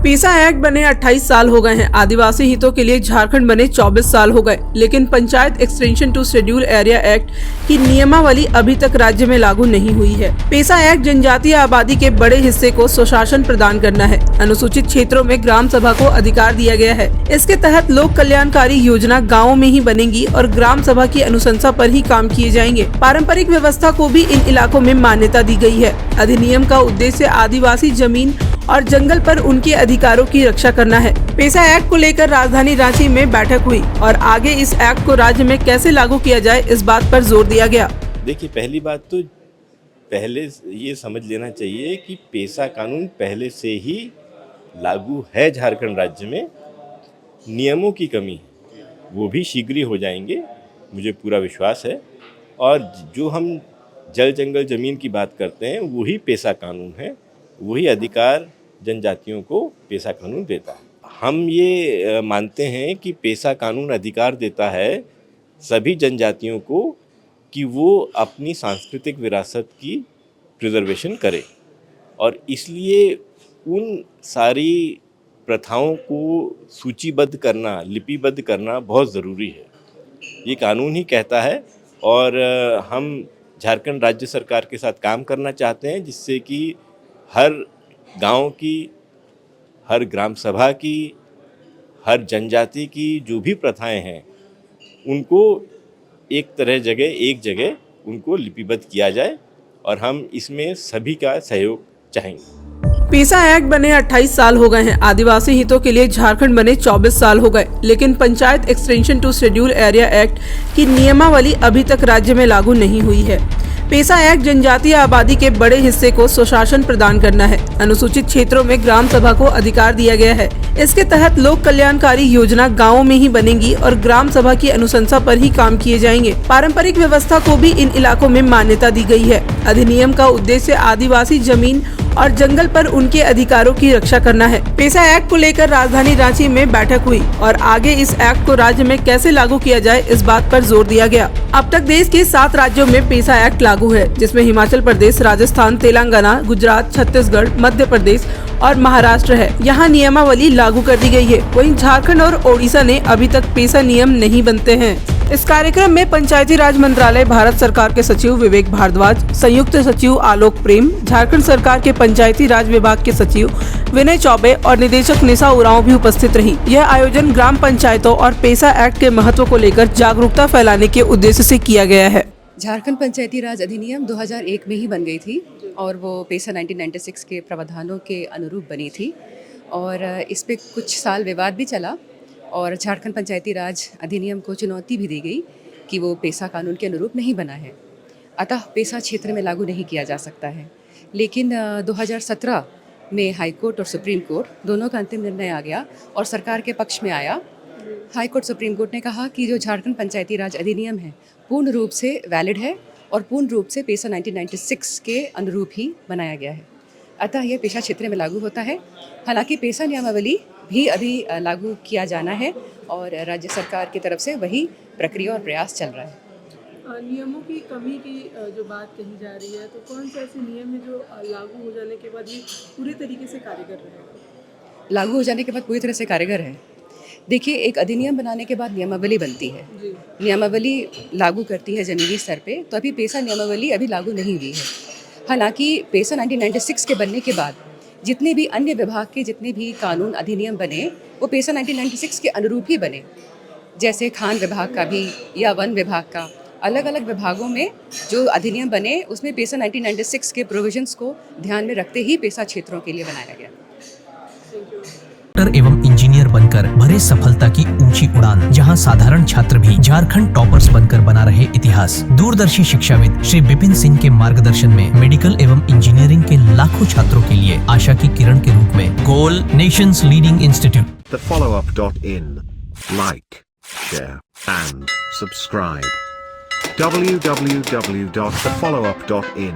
पेसा act बने 28 साल हो गए हैं। आदिवासी हितों के लिए झारखंड बने 24 साल हो गए, लेकिन panchayat extension to schedule area act की नियमावली अभी तक राज्य में लागू नहीं हुई है। पेसा एक्ट जनजातीय आबादी के बड़े हिस्से को स्वशासन प्रदान करना है। अनुसूचित क्षेत्रों में ग्राम सभा को अधिकार दिया गया है। इसके तहत लोक कल्याणकारी योजना गाँवों में ही बनेगी और ग्राम सभा की अनुशंसा पर ही काम किए जाएंगे। पारंपरिक व्यवस्था को भी इन इलाकों में मान्यता दी गई है। अधिनियम का उद्देश्य आदिवासी जमीन और जंगल पर उनके अधिकारों की रक्षा करना है। पेसा एक्ट को लेकर राजधानी रांची में बैठक हुई और आगे इस एक्ट को राज्य में कैसे लागू किया जाए, इस बात पर जोर दिया गया। देखिए, पहली बात तो पहले ये समझ लेना चाहिए कि पेसा कानून पहले से ही लागू है झारखंड राज्य में। नियमों की कमी है, वो भी शीघ्र ही हो जाएंगे, मुझे पूरा विश्वास है। और जो हम जल जंगल जमीन की बात करते हैं, वही पेसा कानून है, वही अधिकार जनजातियों को पेसा कानून देता है। हम ये मानते हैं कि पेसा कानून अधिकार देता है सभी जनजातियों को कि वो अपनी सांस्कृतिक विरासत की प्रिजर्वेशन करें, और इसलिए उन सारी प्रथाओं को सूचीबद्ध करना, लिपिबद्ध करना बहुत ज़रूरी है। ये कानून ही कहता है, और हम झारखंड राज्य सरकार के साथ काम करना चाहते हैं, जिससे कि हर गांव की, हर ग्राम सभा की, हर जनजाति की जो भी प्रथाएं हैं, उनको एक जगह उनको लिपिबद्ध किया जाए, और हम इसमें सभी का सहयोग चाहेंगे। पेसा एक्ट बने 28 साल हो गए हैं। आदिवासी हितों के लिए झारखंड बने 24 साल हो गए, लेकिन panchayat extension to schedule area act की नियमावली अभी तक राज्य में लागू नहीं हुई है। पेसा एक्ट जनजातीय आबादी के बड़े हिस्से को स्वशासन प्रदान करना है। अनुसूचित क्षेत्रों में ग्राम सभा को अधिकार दिया गया है। इसके तहत लोक कल्याणकारी योजना गाँवों में ही बनेगी और ग्राम सभा की अनुशंसा पर ही काम किए जाएंगे। पारंपरिक व्यवस्था को भी इन इलाकों में मान्यता दी गई है। अधिनियम का उद्देश्य आदिवासी जमीन और जंगल पर उनके अधिकारों की रक्षा करना है। पेसा एक्ट को लेकर राजधानी रांची में बैठक हुई और आगे इस एक्ट को राज्य में कैसे लागू किया जाए, इस बात पर जोर दिया गया। अब तक देश के 7 राज्यों में पेसा एक्ट लागू है, जिसमें हिमाचल प्रदेश, राजस्थान, तेलंगाना, गुजरात, छत्तीसगढ़, मध्य प्रदेश और महाराष्ट्र है। यहाँ नियमावली लागू कर दी गई है। वहीं झारखंड और ओडिशा ने अभी तक पेसा नियम नहीं बनते हैं। इस कार्यक्रम में पंचायती राज मंत्रालय, भारत सरकार के सचिव विवेक भारद्वाज, संयुक्त सचिव आलोक प्रेम, झारखंड सरकार के पंचायती राज विभाग के सचिव विनय चौबे और निदेशक निशा उरांव भी उपस्थित रही। यह आयोजन ग्राम पंचायतों और पेसा एक्ट के महत्व को लेकर जागरूकता फैलाने के उद्देश्य से किया गया है। झारखंड पंचायती राज अधिनियम 2001 में ही बन गई थी और वो पेसा 1996 के प्रावधानों के अनुरूप बनी थी, और इस पे कुछ साल विवाद भी चला और झारखंड पंचायती राज अधिनियम को चुनौती भी दी गई कि वो पेसा कानून के अनुरूप नहीं बना है, अतः पेसा क्षेत्र में लागू नहीं किया जा सकता है। लेकिन 2017 में हाई कोर्ट और सुप्रीम कोर्ट दोनों का अंतिम निर्णय आ गया और सरकार के पक्ष में आया। हाई कोर्ट, सुप्रीम कोर्ट ने कहा कि जो झारखंड पंचायती राज अधिनियम है पूर्ण रूप से वैलिड है और पूर्ण रूप से पेसा 1996 के अनुरूप ही बनाया गया है, अतः यह पेशा क्षेत्र में लागू होता है। हालांकि पेसा नियमावली भी अभी लागू किया जाना है और राज्य सरकार की तरफ से वही प्रक्रिया और प्रयास चल रहा है। नियमों की कमी की जो बात कही जा रही है, तो कौन से ऐसे नियम है जो लागू हो जाने के बाद ये पूरे तरीके से कार्यगर रहे? लागू हो जाने के बाद पूरी तरह से कार्यगर है। देखिए, एक अधिनियम बनाने के बाद नियमावली बनती है, नियमावली लागू करती है ज़मीनी स्तर पे, तो अभी पेसा नियमावली अभी लागू नहीं हुई है। हालांकि पेसा 1996 के बनने के बाद जितने भी अन्य विभाग के जितने भी कानून अधिनियम बने वो पेसा 1996 के अनुरूप ही बने, जैसे खान विभाग का भी या वन विभाग का, अलग अलग विभागों में जो अधिनियम बने उसमें पेसा 1996 के प्रोविजंस को ध्यान में रखते ही पेसा क्षेत्रों के लिए बनाया गया। डॉक्टर एवं इंजीनियर बनकर भरे सफलता की ऊंची उड़ान, जहां साधारण छात्र भी झारखंड टॉपर्स बनकर बना रहे इतिहास। दूरदर्शी शिक्षाविद श्री विपिन सिंह के मार्गदर्शन में मेडिकल एवं इंजीनियरिंग के लाखों छात्रों के लिए आशा की किरण के रूप में गोल nation's leading institute. thefollowup.in, like, share and subscribe. www.thefollowup.in